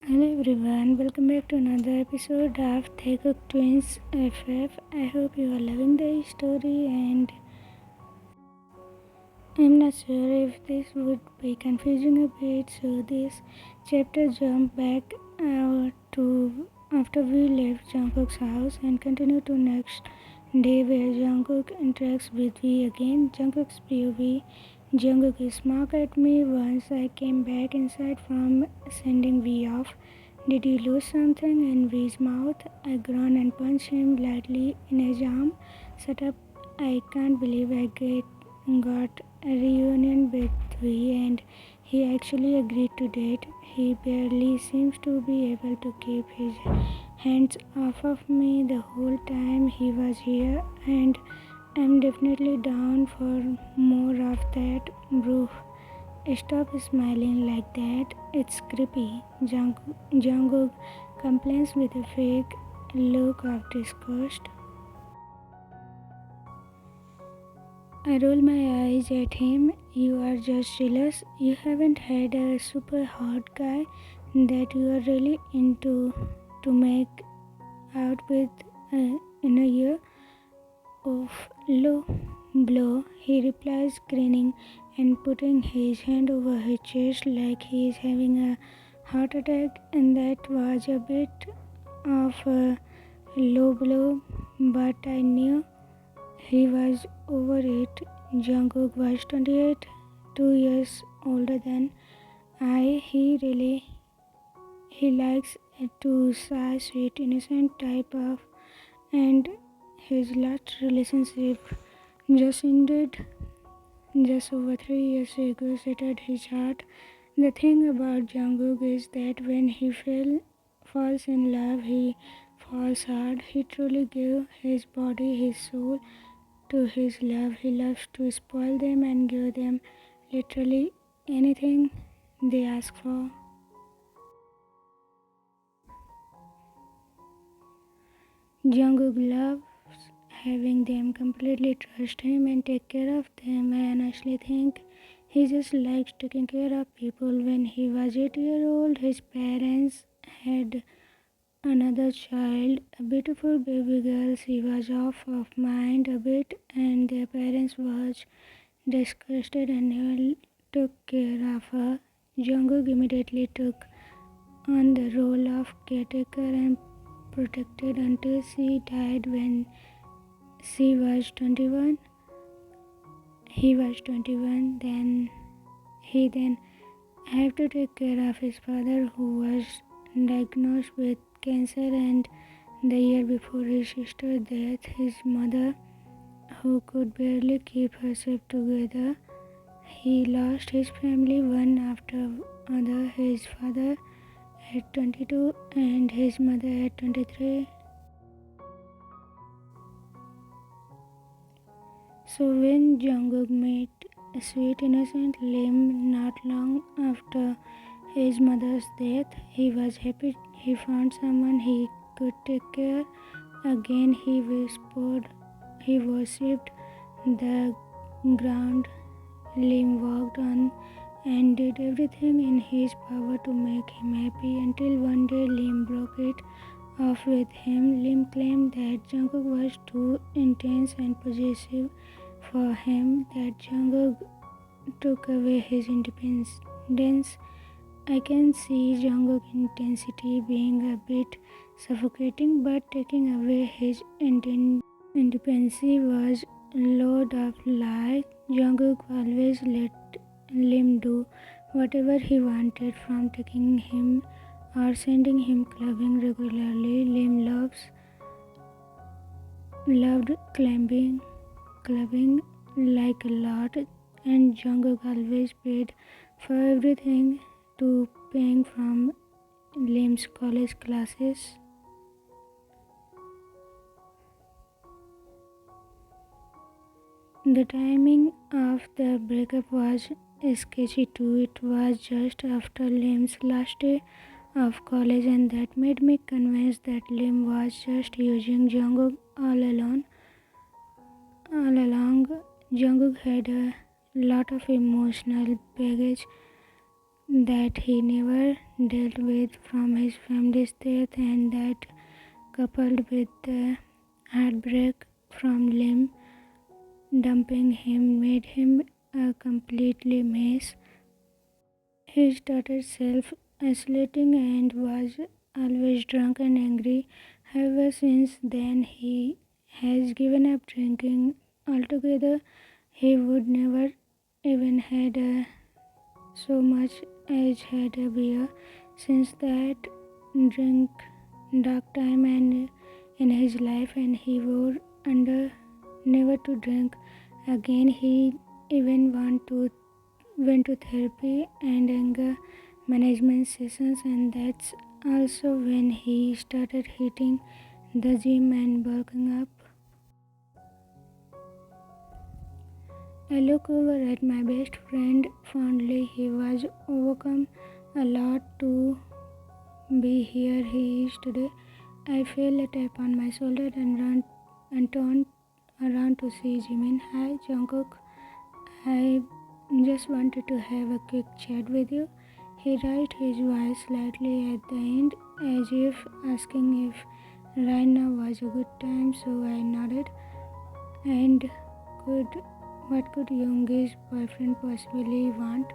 Hello everyone, welcome back to another episode of Taekook Twins FF. I hope you are loving the story and I'm not sure if this would be confusing a bit, so this chapter jump back to after we left Jungkook's house and continue to next day where Jungkook interacts with V again. Jungkook's POV. Jungkook is smart at me once I came back inside from sending V off. Did you lose something? In V's mouth. I groan and punch him lightly in his arm. Shut up. I can't believe I got a reunion with V and he actually agreed to date. He barely seems to be able to keep his hands off of me the whole time he was here, and I'm definitely down for more of that. Bro, stop smiling like that. It's creepy. Jungkook complains with a fake look of disgust. I roll my eyes at him. You are just jealous. You haven't had a super hot guy that you are really into to make out with in a year. Of low blow, he replies, grinning and putting his hand over his chest like he is having a heart attack. And that was a bit of a low blow, but I knew he was over it. Jungkook was 28, 2 years older than I. He likes to shy, sweet, innocent type of, and his last relationship just ended just over 3 years ago, shattered his heart. The thing about Jungkook is that when he falls in love, he falls hard. He truly gives his body, his soul to his love. He loves to spoil them and give them literally anything they ask for. Jungkook loves having them completely trust him and take care of them. I honestly think he just likes taking care of people. When he was 8 years old, his parents had another child, a beautiful baby girl. She was off of mind a bit, and their parents was disgusted and never took care of her. Jungkook immediately took on the role of caretaker and protected until she died when she was 21. He was 21. Then had to take care of his father, who was diagnosed with cancer, and the year before his sister's death, his mother, who could barely keep herself together. He lost his family one after other. His father at 22 and his mother at 23. So when Jungkook met a sweet innocent Lim not long after his mother's death, he was happy he found someone he could take care. Again he worshipped the ground Lim walked on and did everything in his power to make him happy until one day Lim broke it off with him. Lim claimed that Jungkook was too intense and possessive for him, that Jungkook took away his independence. I can see Jungkook's intensity being a bit suffocating, but taking away his independence was a load of lie. Jungkook always let Lim do whatever he wanted, from taking him or sending him clubbing regularly. Lim loved clubbing like a lot, and Jungkook always paid for everything, to paying from Lim's college classes. The timing of the breakup was sketchy too. It was just after Lim's last day of college, and that made me convinced that Lim was just using Jungkook all along. Jungkook had a lot of emotional baggage that he never dealt with from his family's death, and that, coupled with the heartbreak from Lim dumping him, made him a completely mess. He started self-isolating and was always drunk and angry. However, since then he has given up drinking altogether. He would never even had so much as had a beer since that drink dark time and in his life, and he vowed under never to drink again. He even went to therapy and anger management sessions, and that's also when he started hitting the gym and bulking up. I look over at my best friend fondly. He was overcome a lot to be here he is today. I feel a tap on my shoulder and turn around to see Jimin. Hi, Jungkook. I just wanted to have a quick chat with you. He raised his voice slightly at the end, as if asking if right now was a good time, so I nodded. And could what could Yoongi's boyfriend possibly want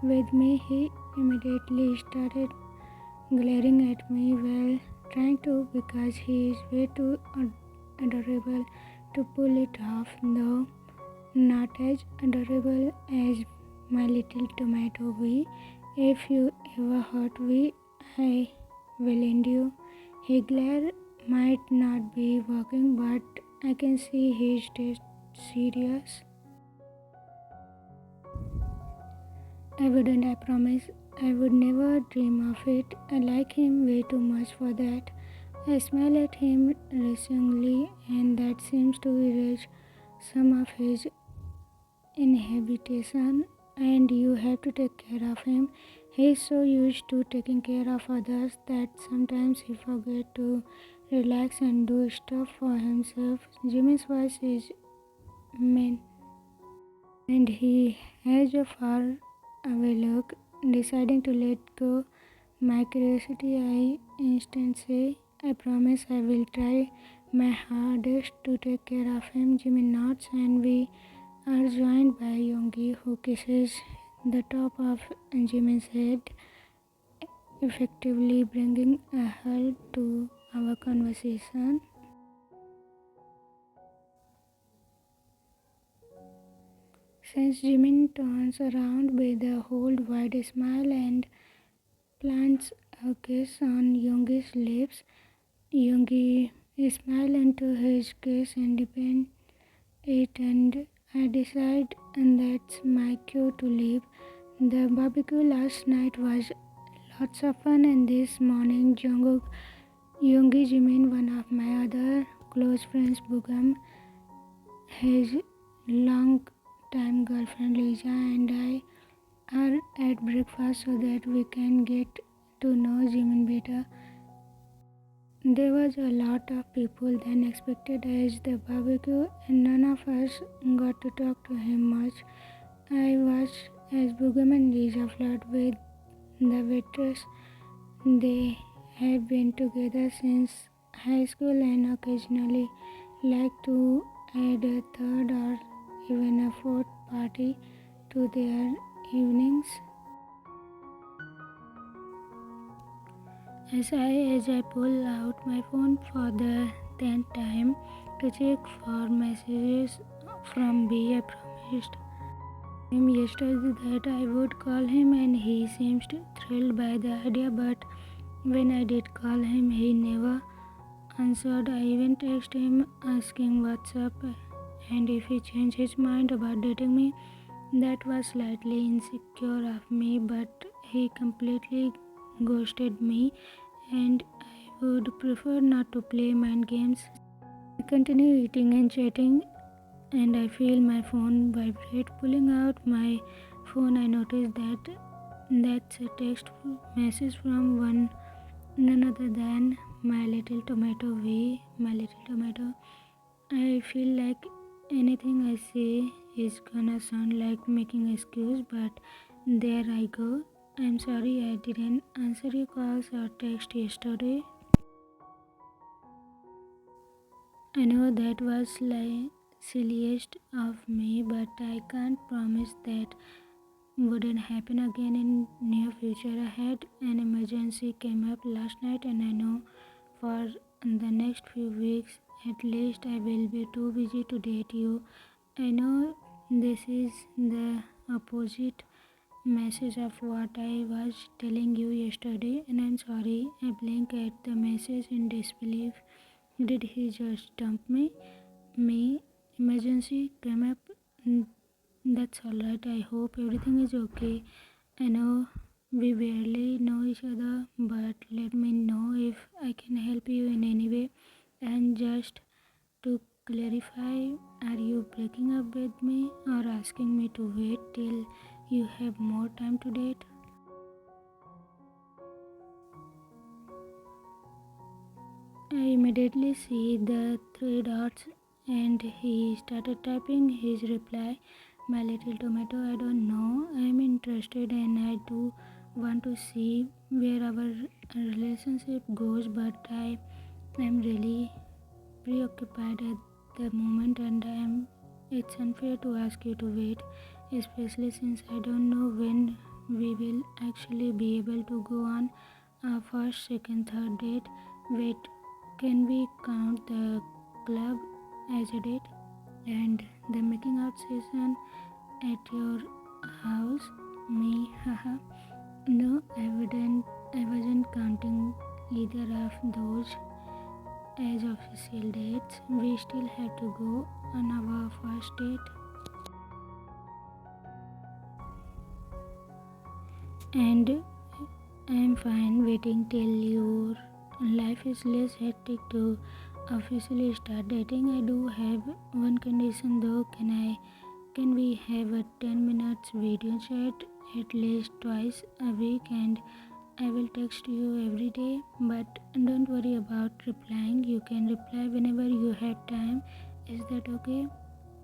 with me? He immediately started glaring at me while trying to, because he is way too adorable to pull it off, though not as adorable as my little tomato V. If you ever hurt V, I will end you. His glare might not be working, but I can see he's dead serious. I wouldn't, I promise. I would never dream of it. I like him way too much for that. I smile at him reassuringly, and that seems to erase some of his inhibition. And you have to take care of him. He's so used to taking care of others that sometimes he forgets to relax and do stuff for himself. Jimmy's voice is mean, and he has a far away look. Deciding to let go my curiosity, I instantly say, I promise I will try my hardest to take care of him. Jimmy nods, and we are joined by Yoongi, who kisses the top of Jimin's head, effectively bringing a halt to our conversation. Since Jimin turns around with a whole wide smile and plants a kiss on Yoongi's lips, Yoongi smiles into his kiss and deepens it, and I decide and that's my cue to leave. The barbecue last night was lots of fun, and this morning Jungkook, Yoongi, Jimin, one of my other close friends, Bugam, his long time girlfriend Lisa, and I are at breakfast so that we can get to know Jimin better. There was a lot of people than expected at the barbecue, and none of us got to talk to him much. I watched as Bugam and Lisa flirt with the waitress. They have been together since high school and occasionally like to add a third or even a fourth party to their evenings. As I pull out my phone for the 10th time to check for messages from B, I promised him yesterday that I would call him, and he seemed thrilled by the idea, but when I did call him, he never answered. I even texted him asking what's up and if he changed his mind about dating me. That was slightly insecure of me, but he completely ghosted me, and I would prefer not to play mind games. I continue eating and chatting, and I feel my phone vibrate. Pulling out my phone, I notice that's a text message from none other than my little tomato V. My little tomato. I feel like anything I say is gonna sound like making excuse, but there I go. I'm sorry I didn't answer your calls or text yesterday. I know that was like silliest of me, but I can't promise that wouldn't happen again in near future. I had an emergency came up last night, and I know for the next few weeks at least I will be too busy to date you. I know this is the opposite message of what I was telling you yesterday, and I'm sorry. I blinked at the message in disbelief. Did he just dump me? Me? Emergency came up? Mm, That's alright. I hope everything is okay. I know we barely know each other, but let me know if I can help you in any way. And just to clarify, are you breaking up with me or asking me to wait till you have more time to date? I immediately see the three dots and he started typing his reply. My little tomato, I don't know. I'm interested and I do want to see where our relationship goes, but I am really preoccupied at the moment and it's unfair to ask you to wait, especially since I don't know when we will actually be able to go on a first, second, third date. Wait, can we count the club as a date? And the making out session at your house? Me, haha. No, I wasn't counting either of those as official dates. We still have to go on our first date. And I'm fine waiting till your life is less hectic to officially start dating. I do have one condition though. Can we have a 10 minutes video chat at least twice a week, and I will text you every day, but don't worry about replying. You can reply whenever you have time. Is that okay?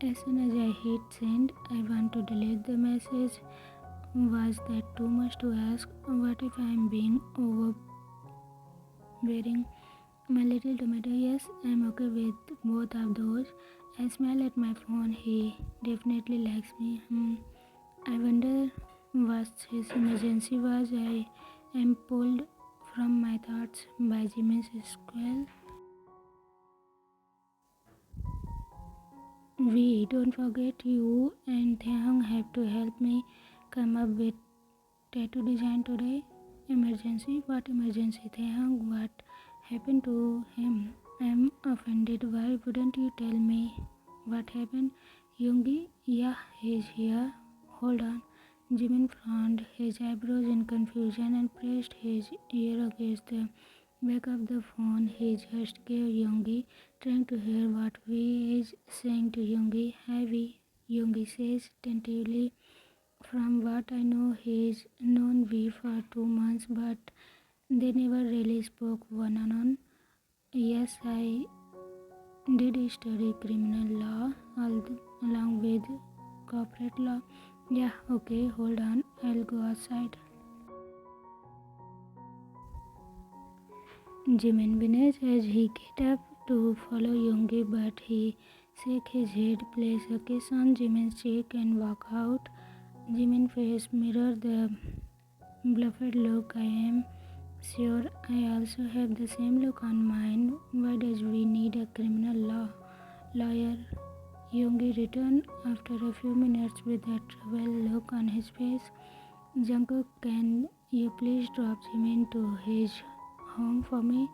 As soon as I hit send, I want to delete the message. Was that too much to ask? What if I'm being overbearing? My little tomato, yes, I'm okay with both of those. I smile at my phone. He definitely likes me. I wonder what his emergency was. I am pulled from my thoughts by Jimmy's squall. We don't forget you and Taehyung have to help me come up with tattoo design today. Emergency? What emergency? Taehyung, what happened to him? I'm offended. Why wouldn't you tell me what happened? Yoongi? Yeah, he's here. Hold on. Jimin frowned his eyebrows in confusion and pressed his ear against the back of the phone. He just gave Yoongi, trying to hear what V is saying to Yoongi. Hi V, Yoongi says tentatively. From what I know, he's known V for 2 months, but they never really spoke one on one. Yes, I did study criminal law along with corporate law. Yeah, okay, hold on, I'll go outside. Jimin Binez as he get up to follow Yoongi, but he shake his head, place a kiss on Jimin's cheek and walk out. Jimin face mirror the bluffed look. I am sure I also have the same look on mine. Why does we need a criminal lawyer? Yoongi returned after a few minutes with a troubled look on his face. Jungkook, can you please drop Jimin to his home for me?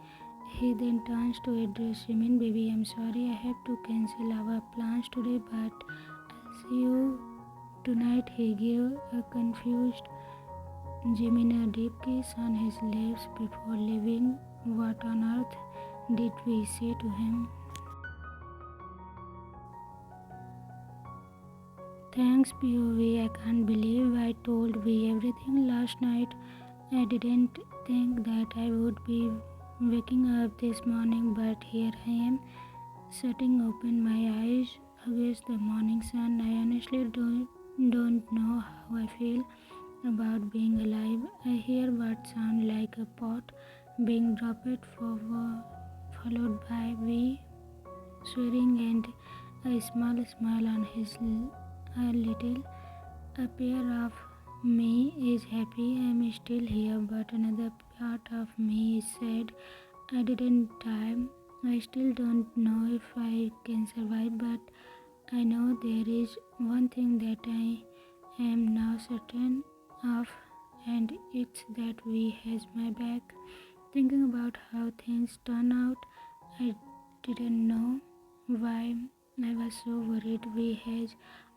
He then turns to address Jimin. Baby, I'm sorry I have to cancel our plans today, but I'll see you tonight. He gave a confused Jimin a deep kiss on his lips before leaving. What on earth did we say to him? Thanks, POV. I can't believe I told V everything last night. I didn't think that I would be waking up this morning, but here I am, shutting open my eyes against the morning sun. I honestly don't know how I feel. about being alive. I hear what sound like a pot being dropped forward, followed by we swearing and a small smile on his a little. A pair of me is happy I'm still here, but another part of me is sad I didn't die. I still don't know if I can survive, but I know there is one thing that I am now certain of, and it's that we has my back. Thinking about how things turn out, I didn't know why I was so worried. We has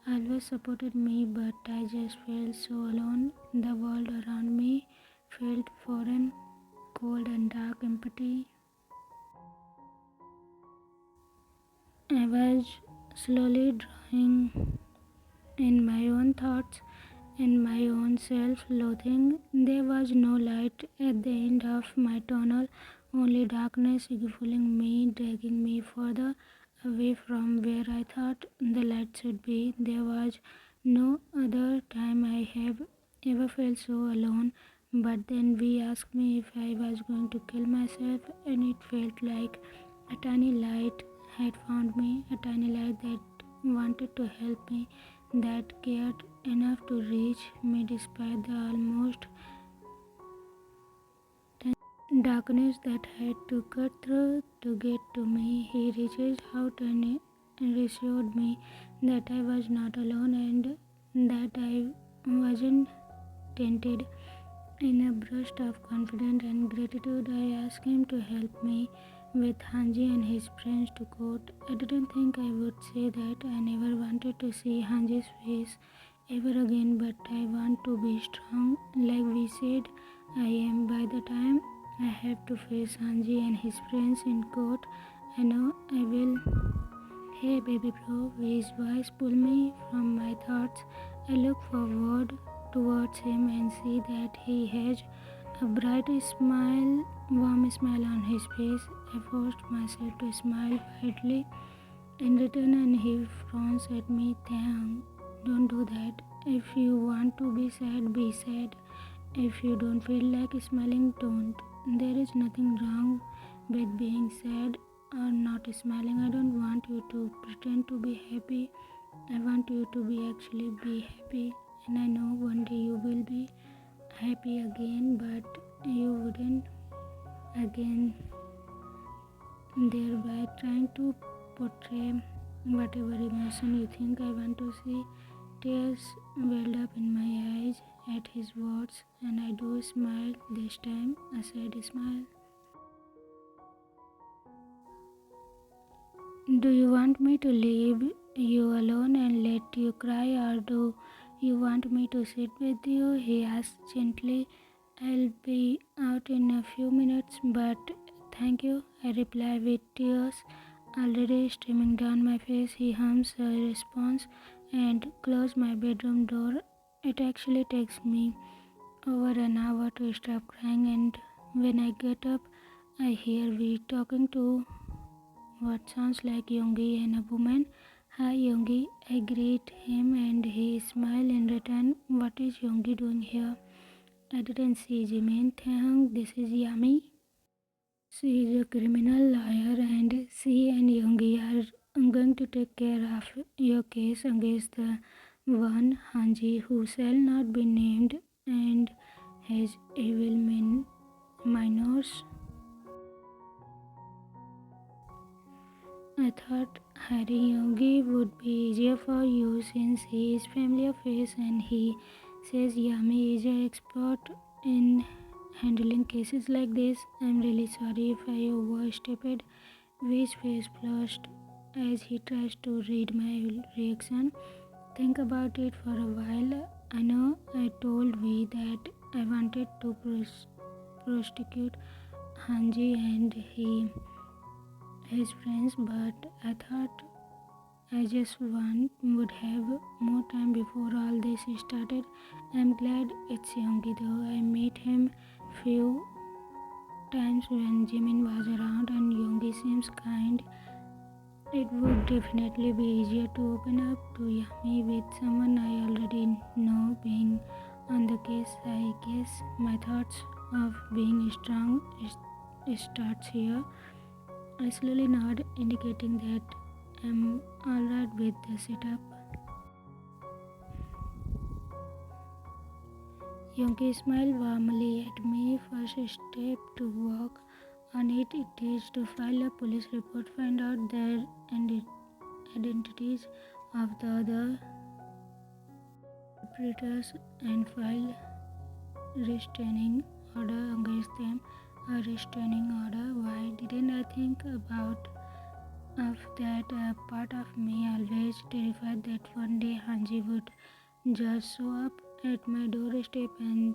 always supported me, but I just felt so alone. The world around me felt foreign, cold and dark, empty. I was slowly drawing in my own thoughts and my own self-loathing. There was no light at the end of my tunnel, only darkness pulling me, dragging me further away from where I thought the light should be. There was no other time I have ever felt so alone. But then we asked me if I was going to kill myself, and it felt like a tiny light had found me, a tiny light that wanted to help me, that cared enough to reach me despite the almost darkness that had to cut through to get to me. He reached out and reassured me that I was not alone and that I wasn't tainted. In a burst of confidence and gratitude, I asked him to help me with Hanji and his friends to court. I didn't think I would say that. I never wanted to see Hanji's face ever again, but I want to be strong, like we said I am. By the time I have to face Hanji and his friends in court, I know I will. Hey baby bro, his voice pulled me from my thoughts. I look forward towards him and see that he has a bright smile, warm smile on his face. I forced myself to smile widely in return and he frowns at me. Taehyung, don't do that. If you want to be sad, be sad. If you don't feel like smiling, don't. There is nothing wrong with being sad or not smiling. I don't want you to pretend to be happy. I want you to actually be happy. And I know one day you will be happy again, but you wouldn't again, thereby trying to portray whatever emotion you think I want to see. Tears welled up in my eyes at his words, and I do smile this time, a sad smile. Do you want me to leave you alone and let you cry, or do you want me to sit with you? He asked gently. I'll be out in a few minutes, but thank you, I reply with tears already streaming down my face. He hums a response and closes my bedroom door. It actually takes me over an hour to stop crying, and when I get up, I hear we talking to what sounds like Yoongi and a woman. Hi Yoongi, I greet him and he smiles in return. What is Yoongi doing here? I didn't see Jimin. Taehyung, this is Yami. She is a criminal lawyer and she and Yoongi are going to take care of your case against the one Hanji who shall not be named and has evil minors. I thought hiring Yogi would be easier for you since he is familiar face and he says Yami is an expert in handling cases like this. I'm really sorry if I overstepped. His face flushed as he tries to read my reaction. Think about it for a while. I know I told V that I wanted to prosecute Hanji and his friends, but I thought I just would have more time before all this started. I'm glad it's Yoongi though. I met him few times when Jimin was around and Yoongi seems kind. It would definitely be easier to open up to Yami with someone I already know. Being on the case. I guess my thoughts of being strong starts here. I slowly nod, indicating that I'm alright with the setup. Yonki smiled warmly at me. First step to work on it is to file a police report, find out their identities of the other perpetrators, and file restraining order against them. A restraining order. Why didn't I think about of that? A part of me always terrified that one day Hanji would just show up at my doorstep and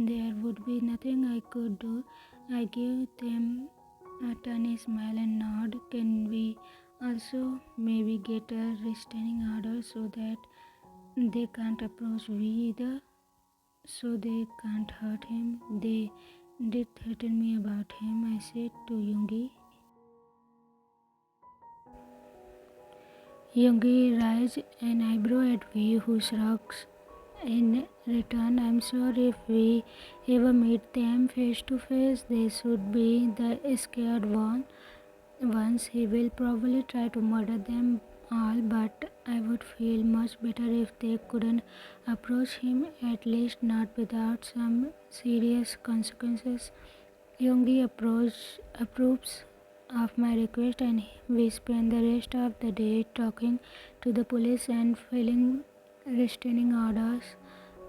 there would be nothing I could do. I give them a tiny smile and nod. Can we also maybe get a restraining order so that they can't approach me either? So they can't hurt him. They did threaten me about him, I said to Yoongi. Yoongi raised an eyebrow at me, who shrugs. In return, I'm sure if we ever meet them face to face, they should be the scared ones. He will probably try to murder them all, but I would feel much better if they couldn't approach him, at least not without some serious consequences. Yoongi approves of my request, and we spend the rest of the day talking to the police and filing restraining orders.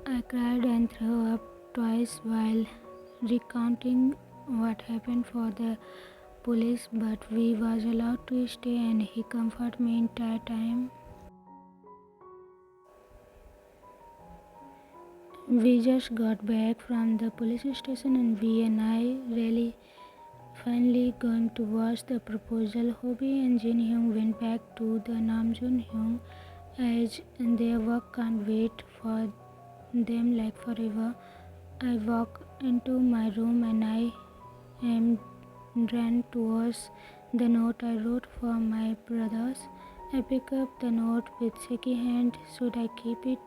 I cried and threw up twice while recounting what happened for the police, but we was allowed to stay and he comforted me entire time. We just got back from the police station and we and I really finally going to watch the proposal. Hobie and Jin Hyung went back to the Namjoon Hyung as their work can't wait for them like forever. I walk into my room and I am ran towards the note I wrote for my brothers. I pick up the note with shaky hand. Should I keep it?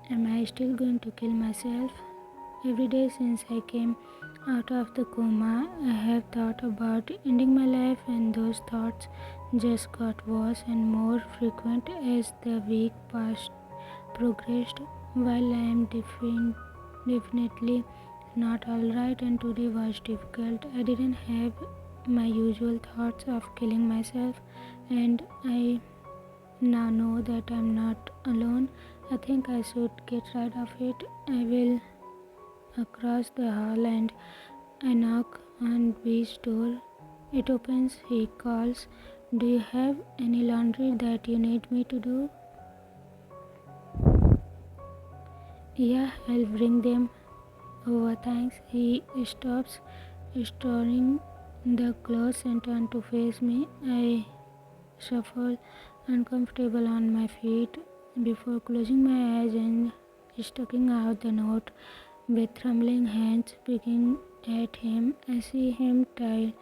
Am I still going to kill myself? Every day since I came out of the coma, I have thought about ending my life, and those thoughts just got worse and more frequent as the week progressed. While I am definitely not alright and today was difficult, I didn't have my usual thoughts of killing myself, and I now know that I'm not alone. I think I should get rid of it. I will across the hall and I knock on B's door. It opens. He calls. Do you have any laundry that you need me to do? Yeah, I'll bring them over, thanks. He stops storing the clothes and turns to face me. I shuffle uncomfortable on my feet before closing my eyes and sticking out the note with trembling hands, picking at him. I see him tie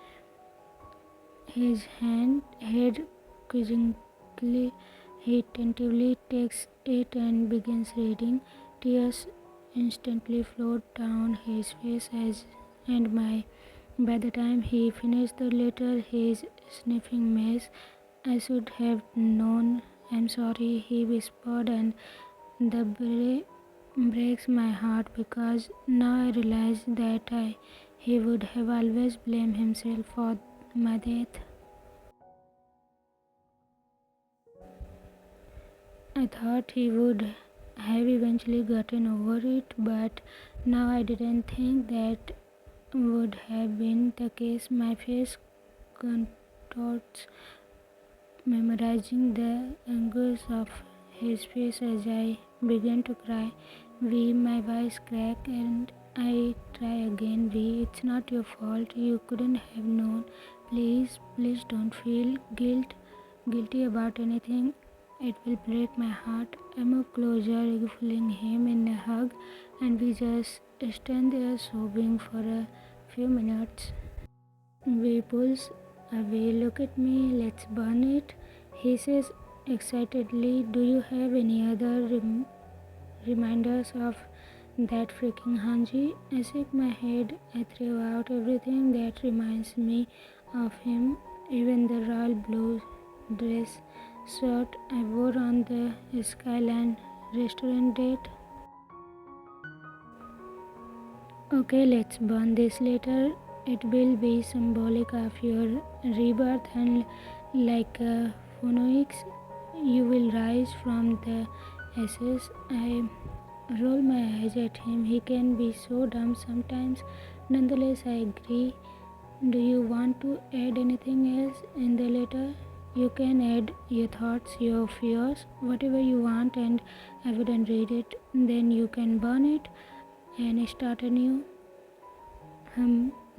his head quizzically. He tentatively takes it and begins reading. Tears instantly flowed down his face and my. By the time he finished the letter, his sniffing mess. I should have known. I'm sorry, he whispered, and the breaks my heart because now I realize that he would have always blamed himself for my death. I thought he would have eventually gotten over it, but now I didn't think that would have been the case. My face contorts, memorizing the angles of his face as I began to cry. My voice cracked and I try again. It's not your fault. You couldn't have known. Please don't feel guilty about anything. It will break my heart. I move closer, pulling him in a hug, and we just stand there sobbing for a few minutes. We pulls away. Look at me, let's burn it, he says excitedly. Do you have any other reminders of That freaking Hanji. I shake my head. I throw out everything that reminds me of him, even the royal blue dress shirt I wore on the Skyline restaurant date. Okay, let's burn this later. It will be symbolic of your rebirth, and like a phoenix, you will rise from the ashes. I roll my eyes at him. He can be so dumb sometimes. Nonetheless, I agree. Do you want to add anything else in the letter? You can add your thoughts, your fears, whatever you want, and I wouldn't read it. Then you can burn it and start anew.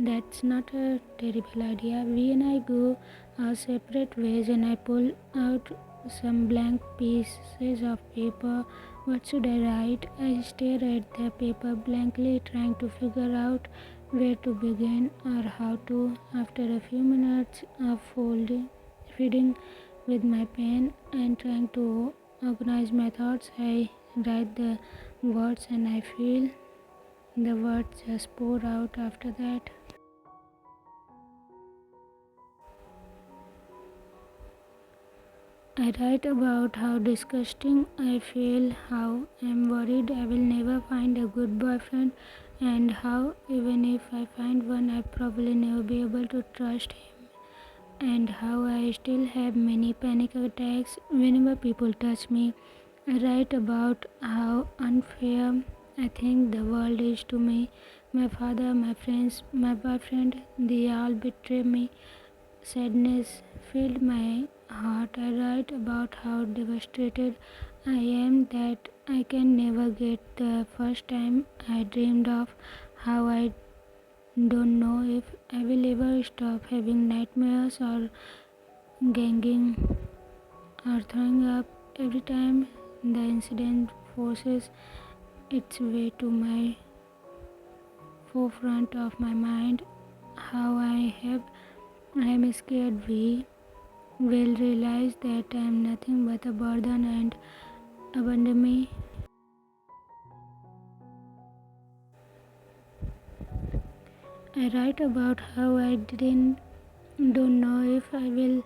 That's not a terrible idea. We and I go our separate ways, and I pull out some blank pieces of paper. What should I write? I stare at the paper blankly, trying to figure out where to begin or how to. After a few minutes of feeding with my pen and trying to organize my thoughts, I write the words and I feel the words just pour out after that. I write about how disgusting I feel, how I'm worried I will never find a good boyfriend, and how even if I find one, I probably never be able to trust him, and how I still have many panic attacks whenever people touch me. I write about how unfair I think the world is to me. My father, my friends, my boyfriend, they all betray me. Sadness filled my heart. I write about how devastated I am that I can never get the first time I dreamed of, how I don't know if I will ever stop having nightmares or ganging or throwing up every time the incident forces its way to my forefront of my mind, how I am scared we will realize that I am nothing but a burden and abandon me. I write about how I don't know if I will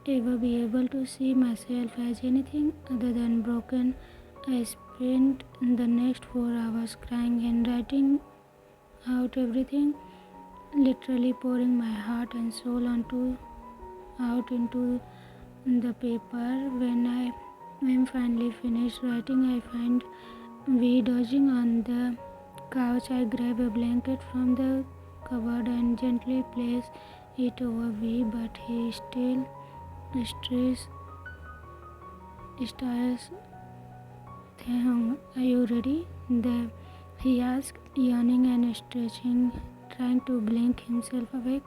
ever be able to see myself as anything other than broken. I spent the next 4 hours crying and writing out everything, literally pouring my heart and soul out into the paper. When I am finally finished writing, I find V dozing on the couch. I grab a blanket from the cupboard and gently place it over V, but he still stares. Taehyung, are you ready? He asked, yawning and stretching, trying to blink himself awake.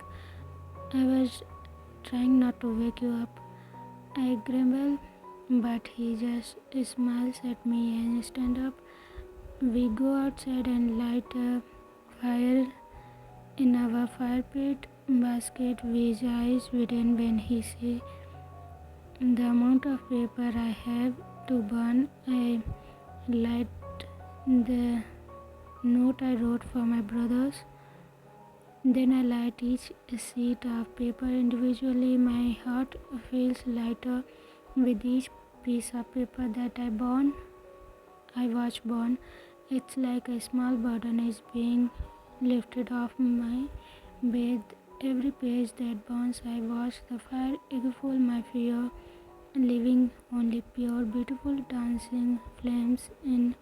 I was trying not to wake you up. I grumble, but he just smiles at me and stands up. We go outside and light a fire in our fire pit basket. His eyes widen when he sees the amount of paper I have to burn. I light the note I wrote for my brothers. Then I light each sheet of paper individually. My heart feels lighter with each piece of paper that I watch burn. It's like a small burden is being lifted off my bed. Every page that burns, I watch the fire equal my fear, leaving only pure, beautiful, dancing flames in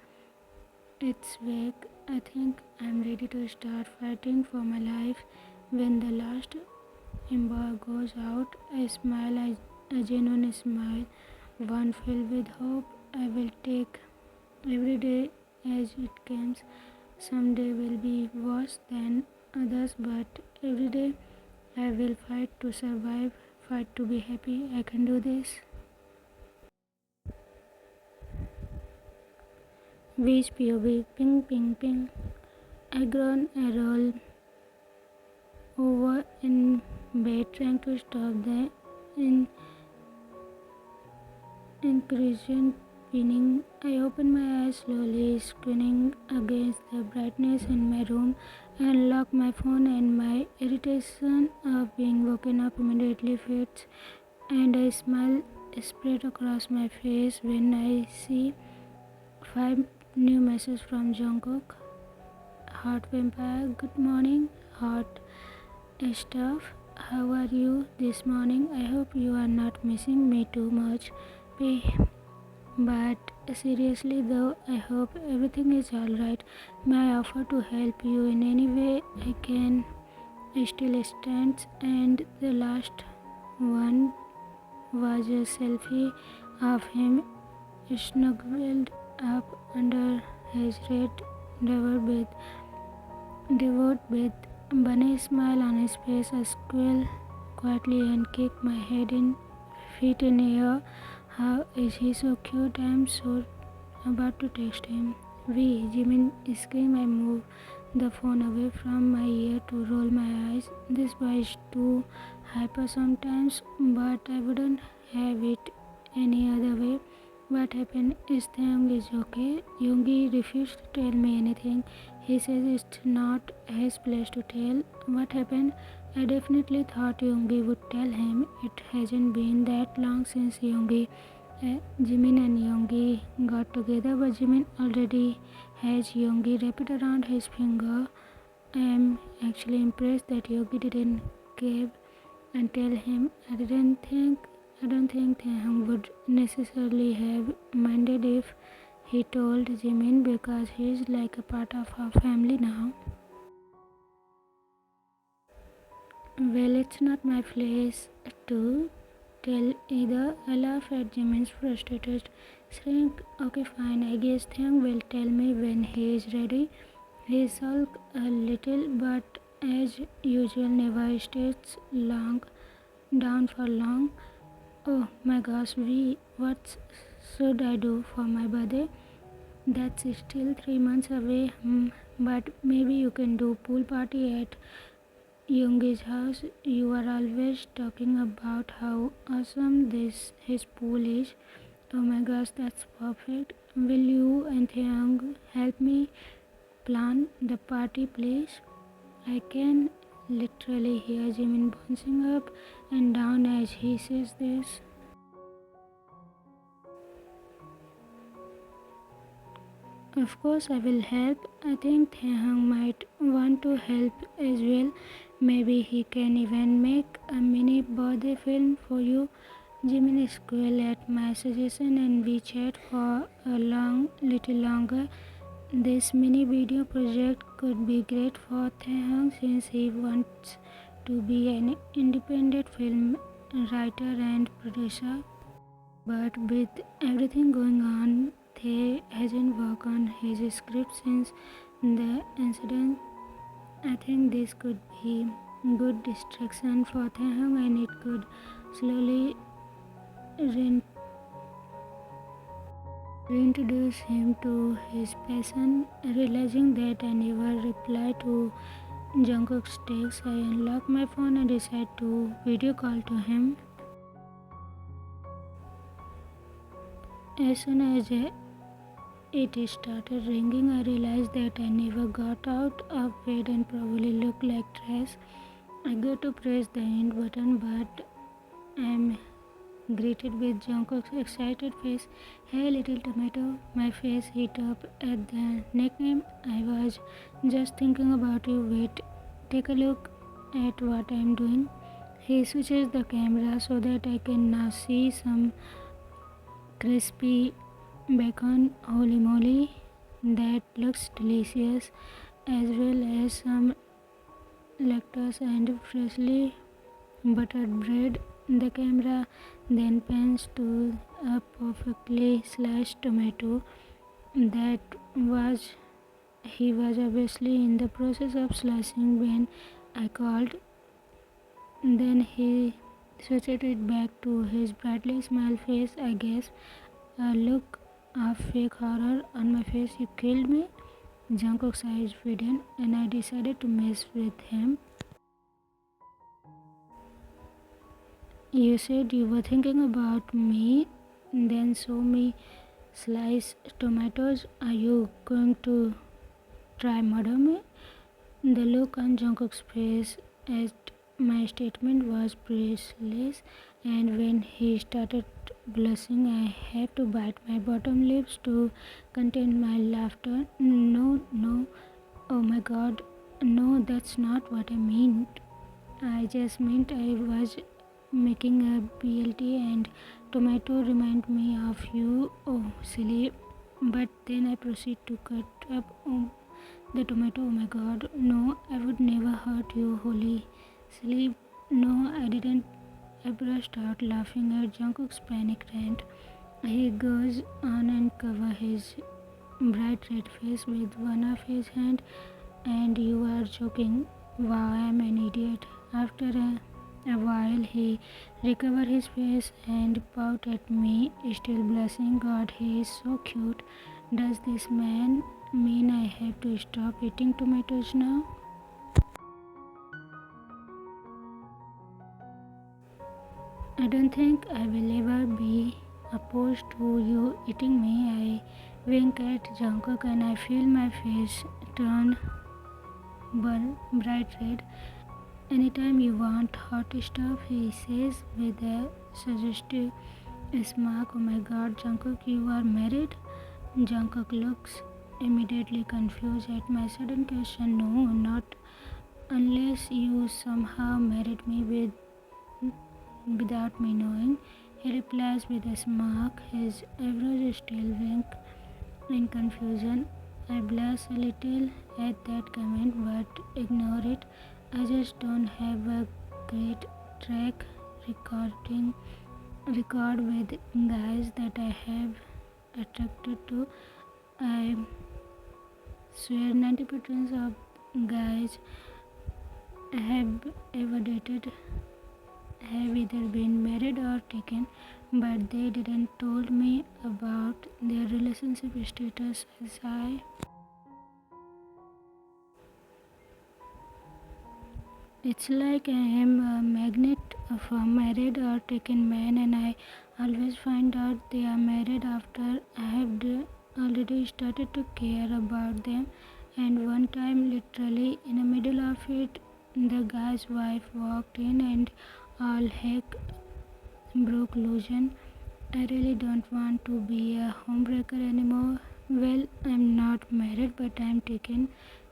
its wake. I think I'm ready to start fighting for my life. When the last ember goes out, I smile, a genuine smile, one filled with hope. I will take every day as it comes. Some day will be worse than others, but every day I will fight to survive, fight to be happy. I can do this. Wish POV, ping ping ping. I groan, I roll over in bed trying to stop the increasing spinning. I open my eyes slowly, squinting against the brightness in my room, and unlock my phone, and my irritation of being woken up immediately fades, and a smile spread across my face when I see 5 new messages from Jungkook. Hot vampire, good morning. Hot stuff, how are you this morning? I hope you are not missing me too much. But seriously though, I hope everything is alright. My offer to help you in any way I can still stands, and the last one was a selfie of him snuggled up under his red devoured with bunny smile on his face. I squeal quietly and kick my head in feet in air. How is he so cute? I'm so about to text him. We, Jimin scream. I move the phone away from my ear to roll my eyes. This boy is too hyper sometimes, but I wouldn't have it any other way. What happened? Is Taehyung is okay? Yoongi refused to tell me anything. He says it's not his place to tell. What happened? I definitely thought Yoongi would tell him. It hasn't been that long since Jimin and Yoongi got together, but Jimin already has Yoongi wrapped around his finger. I am actually impressed that Yoongi didn't give and tell him. I don't think Taehyung would necessarily have minded if he told Jimin, because he is like a part of our family now. Well, it's not my place to tell either. I laugh at Jimin's frustrated shrink. Okay, fine. I guess Taehyung will tell me when he is ready. He sulks a little, but as usual, never stays down for long. Oh my gosh, what should I do for my birthday? That's still 3 months away. But maybe you can do pool party at Yoongi's house. You are always talking about how awesome his pool is. Oh my gosh, that's perfect. Will you and Taehyung help me plan the party, please? I can literally hear Jimin bouncing up and down as he says this. Of course, I will help. I think Taehyung might want to help as well. Maybe he can even make a mini birthday film for you. Jimin squealed at my suggestion, and we chat for a little longer. This mini video project could be great for Taehyung since he wants to be an independent film writer and producer. But with everything going on, Tae hasn't worked on his script since the incident. I think this could be good distraction for Taehyung, and it could slowly reintroduce him to his passion. Realizing that I never replied to Jungkook's text, I unlock my phone and decide to video call to him. As soon as it started ringing, I realized that I never got out of bed and probably looked like trash. I go to press the end button, but I'm greeted with Jungkook's excited face. Hey little tomato, my face heat up at the nickname. I was just thinking about you. Wait, take a look at what I'm doing. He switches the camera so that I can now see some crispy bacon. Holy moly, that looks delicious, as well as some lettuce and freshly buttered bread. The camera then pans to a perfectly sliced tomato that was he was obviously in the process of slicing when I called. Then he switched it back to his brightly smiled face. I guess a look of fake horror on my face. You killed me? Jungkook's eyes widened, and I decided to mess with him. You said you were thinking about me, then show me sliced tomatoes. Are you going to try murder me? The look on Jungkook's face at my statement was priceless, and when he started blushing, I had to bite my bottom lips to contain my laughter. No, no, oh my god, no, that's not what I meant. I just meant I was making a BLT and tomato remind me of you. Oh, silly. But then I proceed to cut up the tomato. Oh my god, no, I would never hurt you, holy silly. No, I didn't. I burst out laughing at Jungkook's panic rant. He goes on and covers his bright red face with one of his hand. And you are joking. Wow, I'm an idiot. After a while, he recovered his face and pout at me, still blushing. God, he is so cute. Does this man mean I have to stop eating tomatoes now? I don't think I will ever be opposed to you eating me. I wink at Jungkook and I feel my face turn bright red. Anytime you want hot stuff, he says with a suggestive smirk. Oh my god, Jungkook, you are married? Jungkook looks immediately confused at my sudden question. No, not unless you somehow married me without me knowing. He replies with a smirk, his eyebrows still wink in confusion. I blush a little at that comment but ignore it. I just don't have a great track record with guys that I have attracted to. I swear 90% of guys I have ever dated have either been married or taken, but they didn't told me about their relationship status as I. It's like I am a magnet for married or taken men, and I always find out they are married after I have already started to care about them. And one time, literally in the middle of it, the guy's wife walked in and all heck broke loose. I really don't want to be a homebreaker anymore. Well, I'm not married, but I'm taken,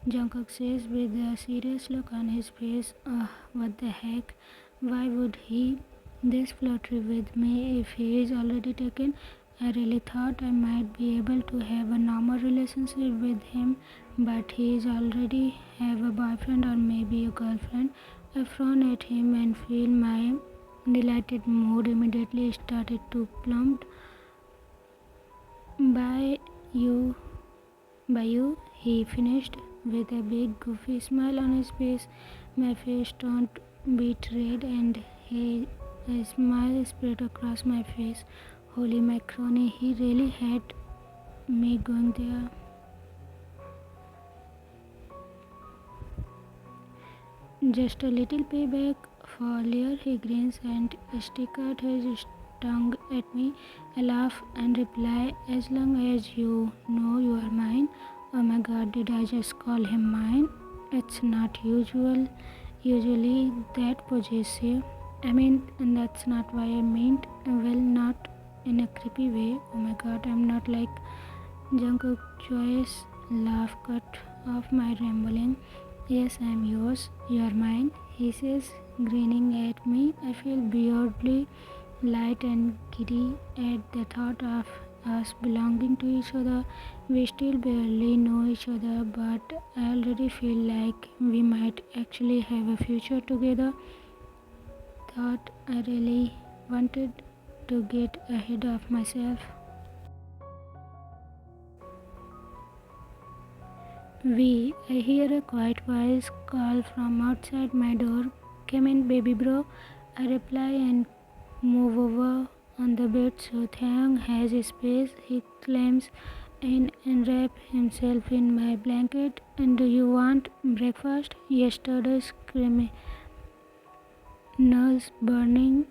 Jungkook says with a serious look on his face. What the heck? Why would he this flirty with me if he is already taken? I really thought I might be able to have a normal relationship with him, but he is already have a boyfriend or maybe a girlfriend. I frown at him and feel my delighted mood immediately started to plummet. By you, by you, he finished with a big goofy smile on his face. My face turned beet red and a smile spread across my face. Holy macaroni, he really had me going there. Just a little payback for earlier, he grins and sticks out his tongue at me. I laugh and reply, as long as you know you are mine. Oh my god, did I just call him mine? It's not usually that possessive. I mean, and that's not why I meant. Well, not in a creepy way. Oh my god, I'm not like Jungkook. Joyous laugh cut off my rambling. Yes, I'm yours. You're mine, he says, grinning at me. I feel weirdly light and giddy at the thought of us belonging to each other. We still barely know each other, but I already feel like we might actually have a future together. Thought I really wanted to get ahead of myself. I hear a quiet voice call from outside my door. Come in, baby bro. I reply and move over on the bed so Taehyung has space. He climbs in and wraps himself in my blanket. And do you want breakfast? Yesterday's creamy nose burning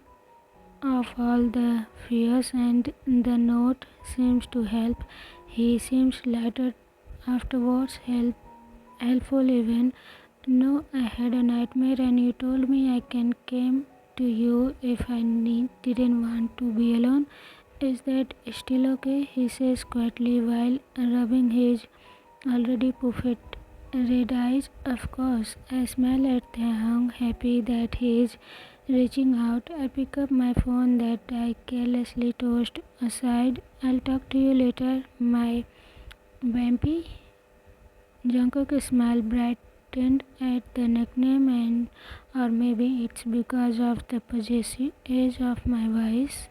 of all the fears, and the note seems to help. He seems lighter afterwards, helpful even. No, I had a nightmare and you told me I can come to you if I didn't want to be alone. Is that still okay? He says quietly while rubbing his already puffed red eyes. Of course. I smile at Taehyung, happy that he is reaching out. I pick up my phone that I carelessly tossed aside. I'll talk to you later, my vampy. Jungkook's smile brightened at the nickname, and or maybe it's because of the possessive edge of my voice.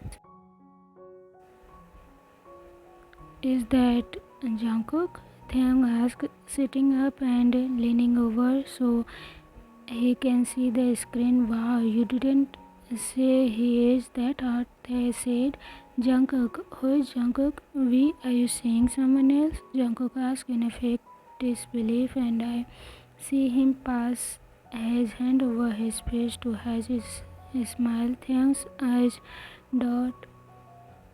Is that Jungkook? Taehyung asked, sitting up and leaning over so he can see the screen. Wow, you didn't say he is that hot. They said, Jungkook. Who is Jungkook? Are you seeing someone else? Jungkook asked in a fake disbelief, and I see him pass his hand over his face to hide his smile. Taehyung's eyes dot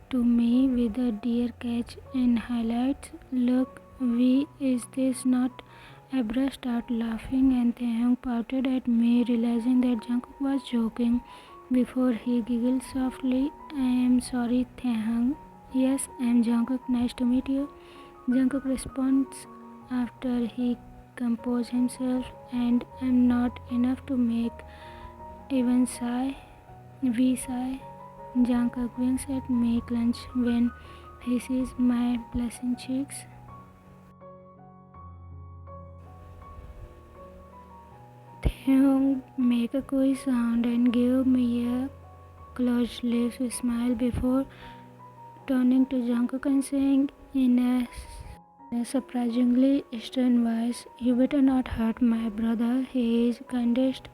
to me with a deer catch in highlights. Look, is this not? I burst out laughing and Taehyung pouted at me, realizing that Jungkook was joking. Before he giggled softly, I am sorry, Taehyung. Yes, I am Jungkook. Nice to meet you. Jungkook responds after he composed himself, and I'm not enough to make even sigh. Jungkook winks at me, clench when he sees my blushing cheeks. Taehyung make a coy sound and give me a closed lips smile before turning to Jungkook and saying in a surprisingly stern voice, "You better not hurt my brother. He is kindest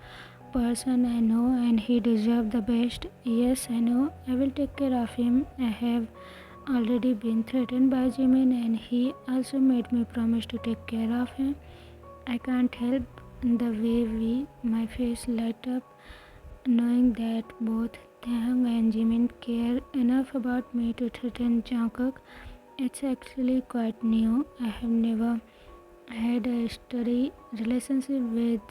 person I know and he deserves the best." Yes, I know. I will take care of him. I have already been threatened by Jimin and he also made me promise to take care of him. I can't help the way my face light up knowing that both Taehyung and Jimin care enough about me to threaten Jungkook. It's actually quite new. I have never had a steady relationship with.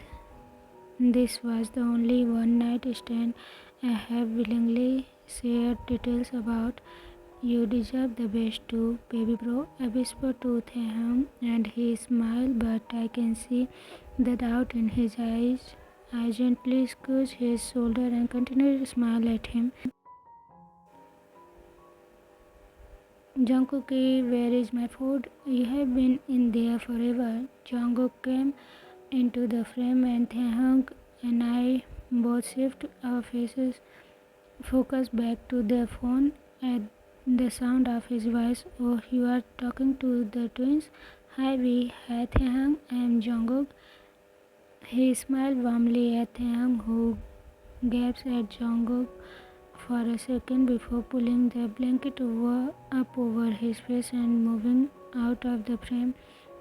This was the only one night stand I have willingly shared details about. You deserve the best too, baby bro. I whispered to Taehyung and he smiled, but I can see the doubt in his eyes. I gently squeezed his shoulder and continued to smile at him. Jungkook, where is my food? You have been in there forever. Jungkook came into the frame and Taehyung and I both shifted our faces, focused back to the phone at the sound of his voice. Oh, you are talking to the twins? Hi V, hi Taehyung, I am Jungkook. He smiled warmly at Taehyung, who gaped at Jungkook for a second before pulling the blanket up over his face and moving out of the frame.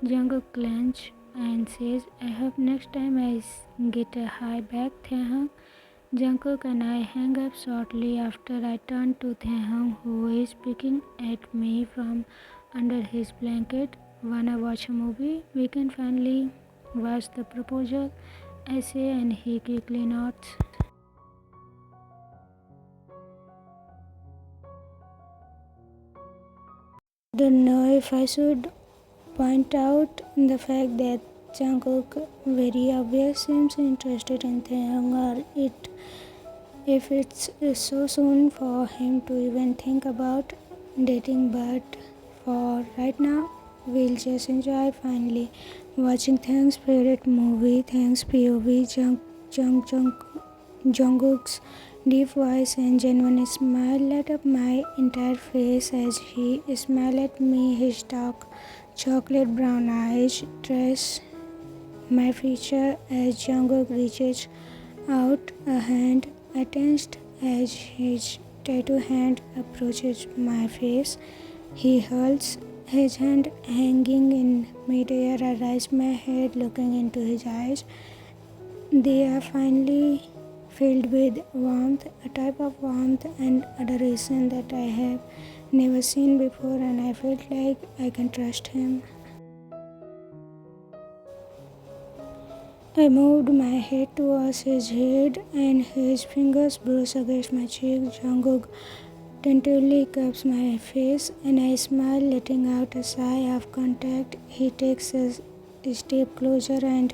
Jungkook clenched and says, I hope next time I get a high back, Taehyung. Jungkook and I hang up shortly after I turn to Taehyung, who is peeking at me from under his blanket. Wanna watch a movie? We can finally watch The Proposal, I say, and he quickly nods. Don't know if I should point out the fact that Jungkook very obvious seems interested in Taehyung, or if it's so soon for him to even think about dating, but for right now we'll just enjoy finally watching Taehyung's favorite movie. Thanks POV. Jungkook's deep voice and genuine smile lit up my entire face as he smiled at me. His dark chocolate brown eyes trace my feature as Jungkook reaches out a hand. I tensed as his tattoo hand approaches my face. He holds his hand hanging in midair. I raise my head looking into his eyes. They are finally filled with warmth, a type of warmth and adoration that I have never seen before, and I felt like I can trust him. I moved my head towards his head and his fingers brushed against my cheek. Jungkook tentatively cups my face and I smile, letting out a sigh of contact. He takes a step closer and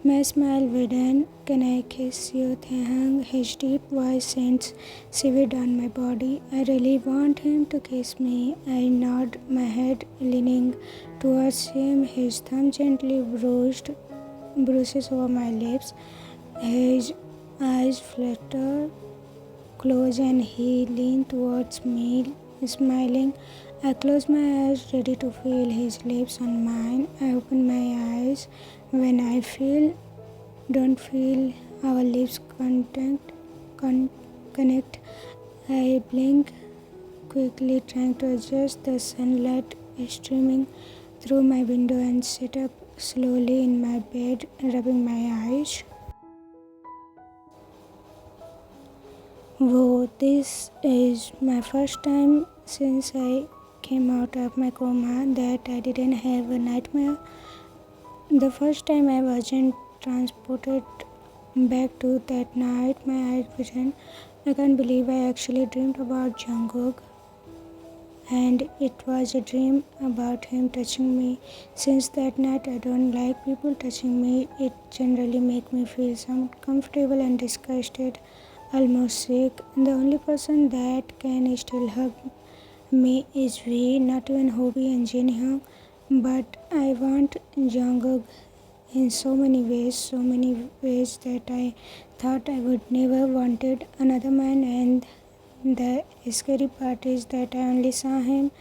my smile widens. Can I kiss you, Taehyung? His deep voice sends seaweed on my body. I really want him to kiss me. I nod my head, leaning towards him. His thumb gently brushes over my lips. His eyes flutter close and he leaned towards me, smiling. I close my eyes, ready to feel his lips on mine. I open my eyes when I don't feel our lips connect. I blink quickly, trying to adjust the sunlight streaming through my window and sit up slowly in my bed, rubbing my eyes. Whoa, this is my first time since I came out of my coma that I didn't have a nightmare. The first time I wasn't transported back to that night, my eyes vision. I can't believe I actually dreamed about Jungkook, and it was a dream about him touching me. Since that night, I don't like people touching me. It generally makes me feel uncomfortable and disgusted, almost sick. The only person that can still hug me is V, not even Hobie and Jinhyung. But I want Jungkook in so many ways that I thought I would never wanted another man, and the scary part is that I only saw him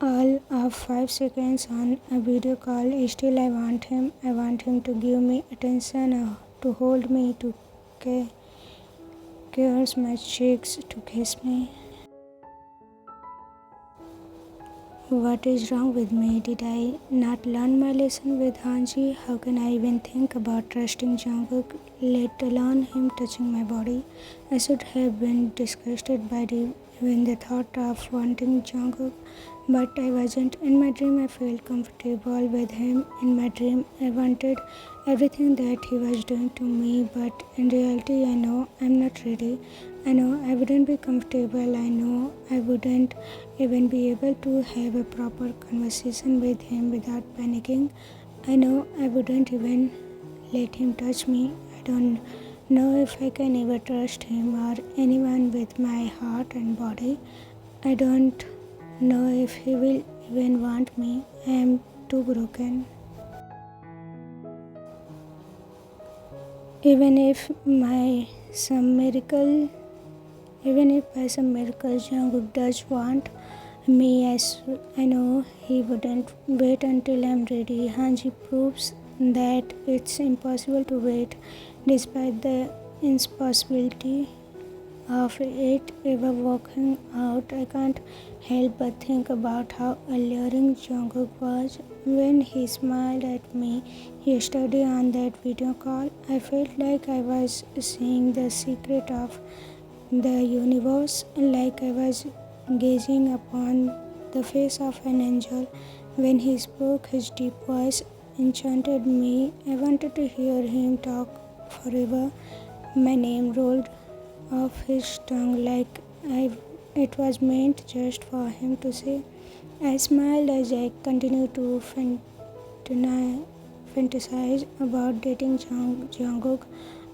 all of 5 seconds on a video call. Still I want him. I want him to give me attention, to hold me, to kiss my cheeks, to kiss me. What is wrong with me? Did I not learn my lesson with Hanji? How can I even think about trusting Jungkook, let alone him touching my body? I should have been disgusted by even the thought of wanting Jungkook, but I wasn't. In my dream, I felt comfortable with him. In my dream, I wanted everything that he was doing to me, but in reality, I know I'm not ready. I know I wouldn't be comfortable. I know I wouldn't even be able to have a proper conversation with him without panicking. I know I wouldn't even let him touch me. I don't know if I can ever trust him or anyone with my heart and body. I don't know if he will even want me. I am too broken. Even if by some miracle Jungkook does want me, I know he wouldn't wait until I'm ready. Hanji proves that it's impossible to wait, despite the impossibility of it ever working out. I can't help but think about how alluring Jungkook was when he smiled at me yesterday on that video call. I felt like I was seeing the secret of the universe, like I was gazing upon the face of an angel. When he spoke, his deep voice enchanted me. I wanted to hear him talk forever. My name rolled off his tongue like it was meant just for him to say. I smiled as I continued to fantasize about dating Jungkook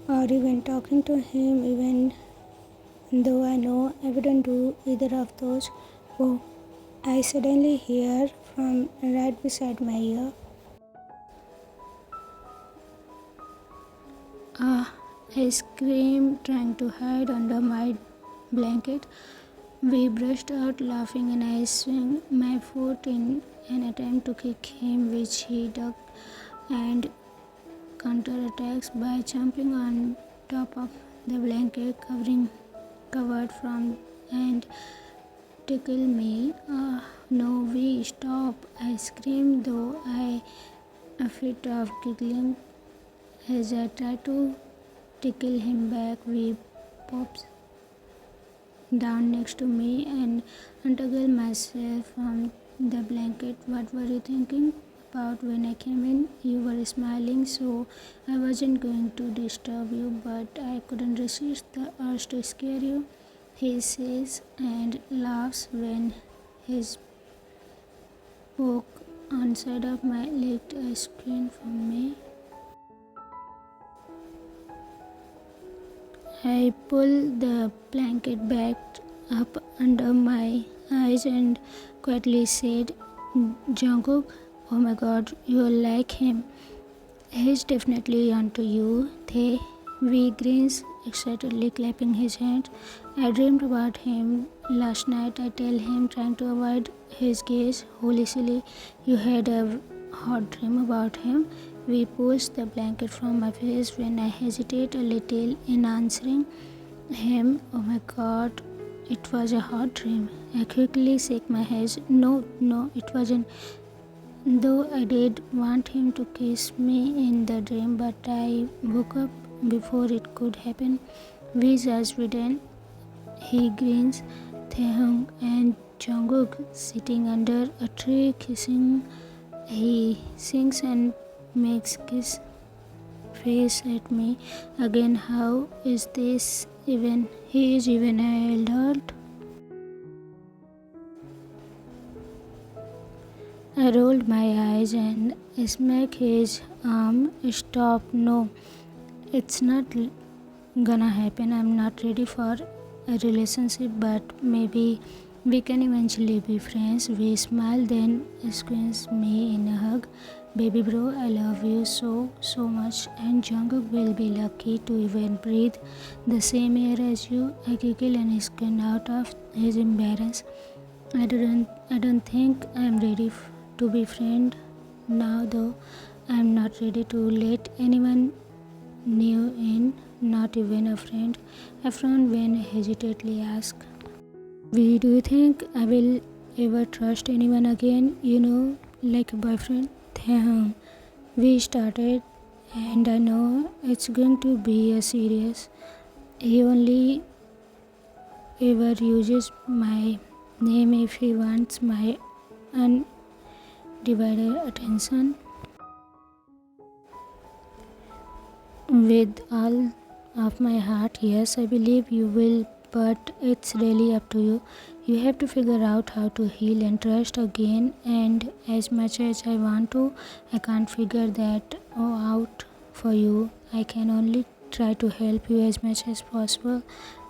or even talking to him, even though I know I wouldn't do either of those. Oh, I suddenly hear from right beside my ear. Ah, I screamed, trying to hide under my blanket. We burst out laughing and I swung my foot in an attempt to kick him, which he ducked and counterattacks by jumping on top of the blanket, covered from and tickle me. No, we stop! I screamed, though a fit of giggling as I tried to tickle him back. We pops down next to me and untangle myself from the blanket. What were you thinking about when I came in? You were smiling, so I wasn't going to disturb you, but I couldn't resist the urge to scare you, he says and laughs when his poke on side of my leg a screen from me. I pull the blanket back up under my eyes and quietly said, Jungkook, oh my god, you're like him. He's definitely onto you. We grins excitedly clapping his hands. I dreamed about him last night, I tell him, trying to avoid his gaze. Holy silly, you had a hot dream about him. We pulls the blanket from my face when I hesitate a little in answering him. Oh my god, it was a hot dream. I quickly shake my head. No, it wasn't. Though I did want him to kiss me in the dream, but I woke up before it could happen. We just didn't. He grins. Taehyung and Jungkook sitting under a tree kissing. He sings and makes kiss face at me again. How is this even? He is even an adult. I rolled my eyes and smacked his arm. Stop, no, it's not gonna happen. I'm not ready for a relationship, but maybe we can eventually be friends. We smile, then squeeze me in a hug. Baby bro, I love you so much, and Jungkook will be lucky to even breathe the same air as you. I giggle and squint out of his embarrassment. I don't think I'm ready to be friend now, though. I'm not ready to let anyone new in, not even a friend. I frown when hesitantly ask, do you think I will ever trust anyone again? Like a boyfriend? We started, and I know it's going to be a serious. He only ever uses my name if he wants my undivided attention. With all of my heart, yes, I believe you will, but it's really up to you. You have to figure out how to heal and trust again, and as much as I want to, I can't figure that out for you. I can only try to help you as much as possible,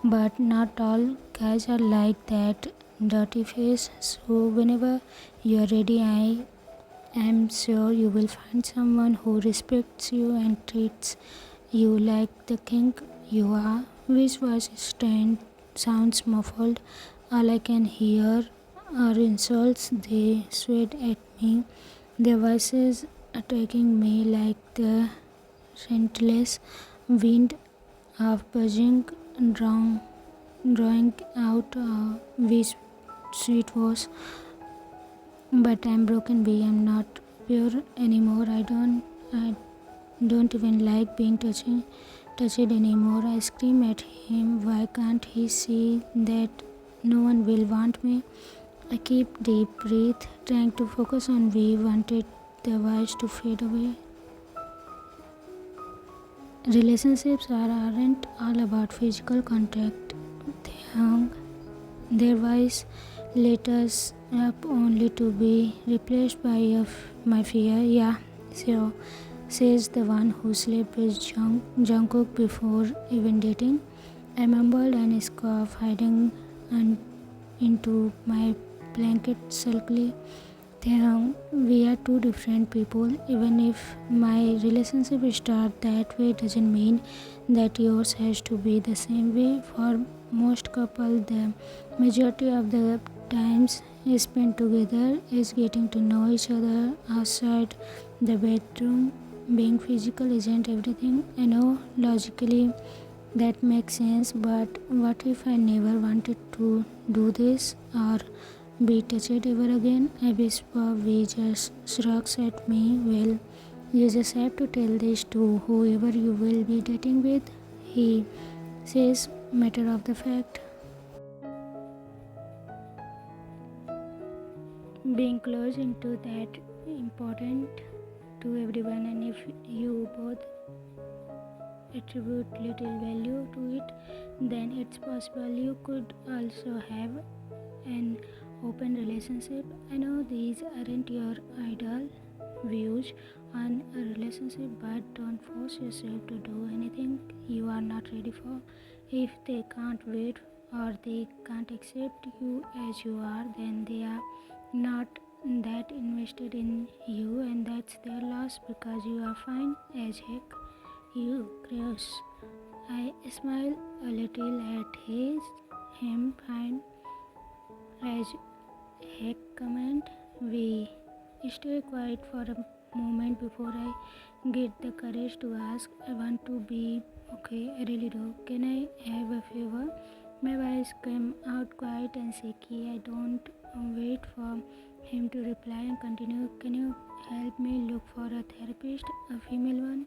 but not all guys are like that dirty face. So whenever you are ready, I am sure you will find someone who respects you and treats you like the king you are. Which was stand sounds muffled. All I can hear are insults. They swayed at me, their voices attacking me like the relentless wind of buzzing, drawing out which sweet was. But I'm broken bee. I'm not pure anymore. I don't even like being touched anymore. I scream at him. Why can't he see that no one will want me? I keep deep breath, trying to focus on we wanted the voice to fade away. Relationships aren't all about physical contact. Their voice lit us up only to be replaced by my fear. Yeah, so says the one who slept with Jungkook before even dating. I mumbled and scoffed, hiding into my blanket sulkily. We are two different people. Even if my relationship starts that way, doesn't mean that yours has to be the same way. For most couples, the majority of the times spent together is getting to know each other outside the bedroom. Being physical isn't everything. I know logically that makes sense, but what if I never wanted to do this or be touched ever again? I whisper. We just shrugs at me. Well, you just have to tell this to whoever you will be dating with, he says, matter of the fact. Being close into that important to everyone, and if you both attribute little value to it, then it's possible you could also have an open relationship. I know these aren't your ideal views on a relationship, but don't force yourself to do anything you are not ready for. If they can't wait or they can't accept you as you are, then they are not that invested in you, and that's their loss because you are fine as heck. You gross. I smile a little at him fine as heck comment. We stay quiet for a moment before I get the courage to ask. I want to be okay, I really do. Can I have a favor? My voice came out quiet and shaky. I don't wait for him to reply and continue. Can you help me look for a therapist, a female one?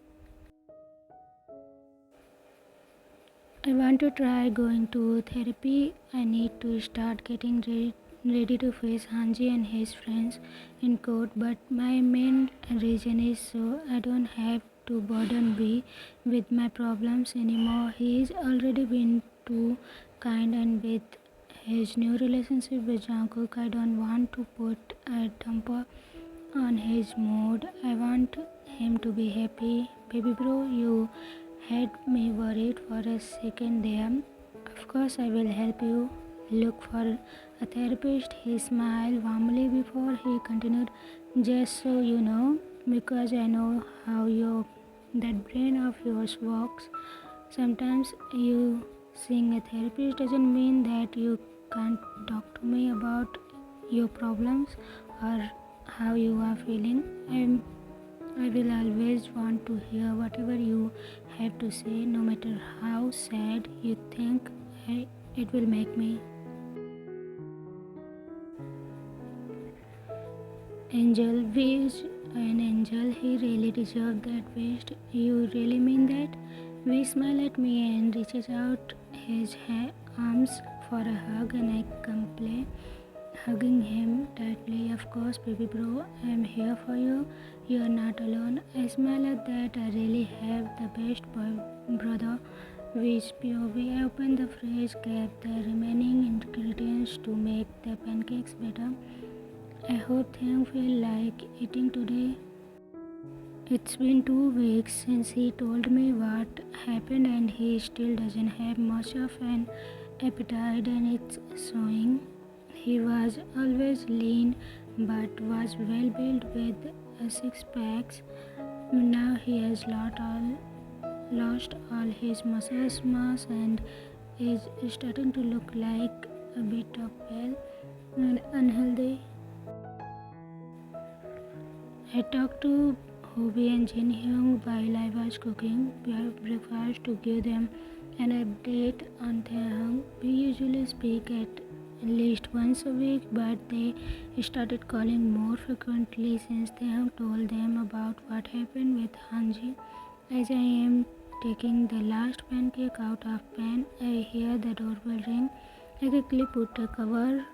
I want to try going to therapy. I need to start getting ready to face Hanji and his friends in court, but my main reason is so I don't have to burden B with my problems anymore. He's already been too kind, and with his new relationship with Jungkook, I don't want to put a damper on his mood. I want him to be happy. Baby bro, you had me worried for a second there. Of course, I will help you look for a therapist. He smiled warmly before he continued. Just so you know, because I know how that brain of yours works. Sometimes you seeing a therapist doesn't mean that you can't talk to me about your problems or how you are feeling. I will always want to hear whatever you have to say, no matter how sad you think it will make me. Angel, wish an angel, he really deserved that wish. You really mean that? We smile at me and reaches out his arms for a hug, and I complain, hugging him tightly. Of course, baby bro, I am here for you. You are not alone. I smile at that. I really have the best brother. With POV, I open the fridge, grab the remaining ingredients to make the pancakes better. I hope Taehyung feel like eating today. It's been 2 weeks since he told me what happened, and he still doesn't have much of an appetite, and it's showing. He was always lean but was well built with a six-pack. Now he has lost all his muscle mass and is starting to look like a bit of pale and unhealthy. I talked to Hobie and Taehyung while I was cooking breakfast to give them an update on Taehyung. We usually speak at least once a week, but they started calling more frequently since Taehyung told them about what happened with Hanji. As I am taking the last pancake out of pan, I hear the doorbell ring. I quickly put a cover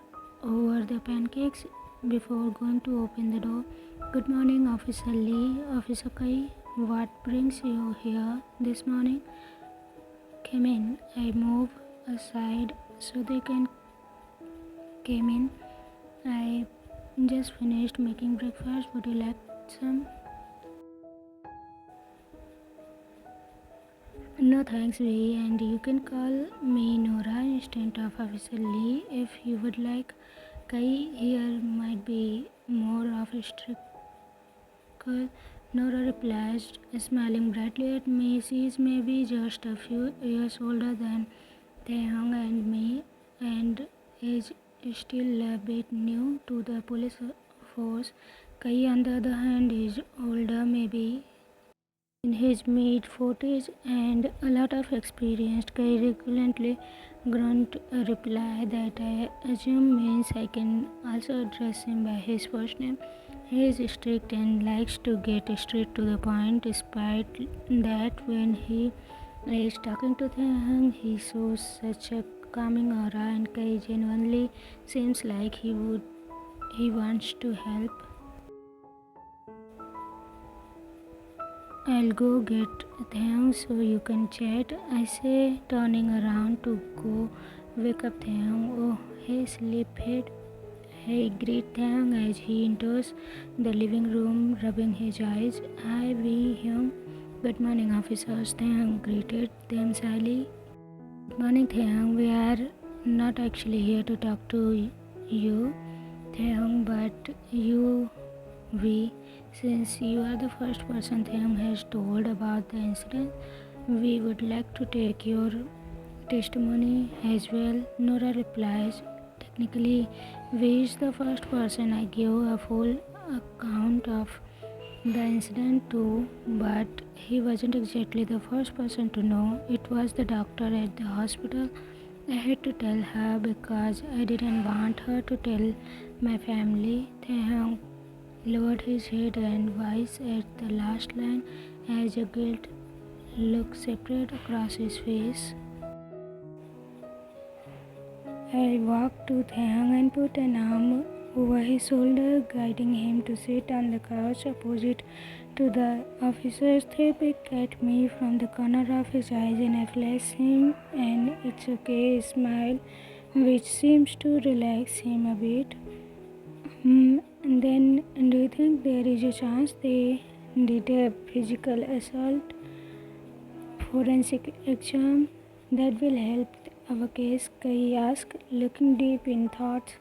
over the pancakes before going to open the door. Good morning, Officer Lee. Officer Kai, what brings you here this morning? Come in. I move aside so they can come in. I just finished making breakfast. Would you like some? No thanks, V, and you can call me Nora instead of Officer Lee if you would like. Kai here might be more of a strict. Nora replies, smiling brightly at me. She is maybe just a few years older than Taehyung and me, and is still a bit new to the police force. Kai, on the other hand, is older, maybe in his mid-40s, and a lot of experience. Kai regularly grunt a reply that I assume means I can also address him by his first name. He is strict and likes to get straight to the point. Despite that, when he is talking to Taehyung. He shows such a calming aura and Kai genuinely seems like he wants to help. I'll go get Taehyung so you can chat, I say, turning around to go wake up Taehyung. Oh, hey sleephead. I greet Taehyung as he enters the living room, rubbing his eyes. Hi, Hyung. Good morning, officers. Taehyung greeted them shyly. Good morning, Taehyung. We are not actually here to talk to you, Taehyung, but since you are the first person Taehyung has told about the incident, we would like to take your testimony as well. Nora replies, technically, we is the first person I give a full account of the incident to, but he wasn't exactly the first person to know. It was the doctor at the hospital. I had to tell her because I didn't want her to tell my family. Taehyung lowered his head and voice at the last line as a guilt look spread across his face. I walked to Taehyung and put an arm over his shoulder, guiding him to sit on the couch opposite to the officer's. Taekook at me from the corner of his eyes, and I flashed him an "it's okay" smile, which seems to relax him a bit. Then, do you think there is a chance they did a physical assault forensic exam that will help our case? Kai asked, looking deep in thoughts.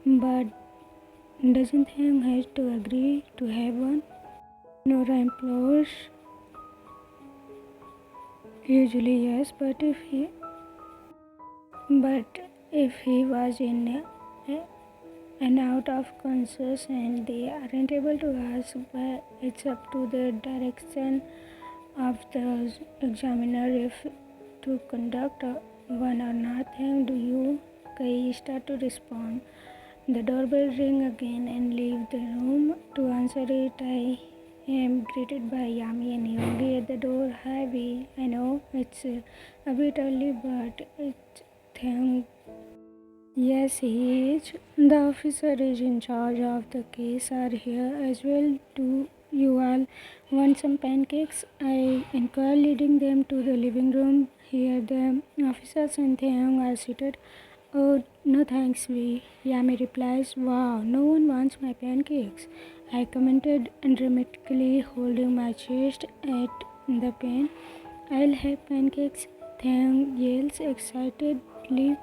But doesn't Hyung have to agree to have one? Nora implores. Usually yes, but if he was in and out of conscious and they aren't able to ask, but it's up to the direction of the examiner if to conduct one or not. Then do you? Kai start to respond. The doorbell ring again and leave the room. To answer it, I am greeted by Yami and Yogi at the door. Hi, V. I know it's a bit early, but it's thank. Yes, he is. The officer is in charge of the case are here as well. Do you all want some pancakes? I inquire, leading them to the living room. Here the officers and Taehyung are seated. Oh, no thanks, V. Yami replies, wow, no one wants my pancakes. I commented dramatically, holding my chest at the pain. I'll have pancakes, Taehyung yells excitedly,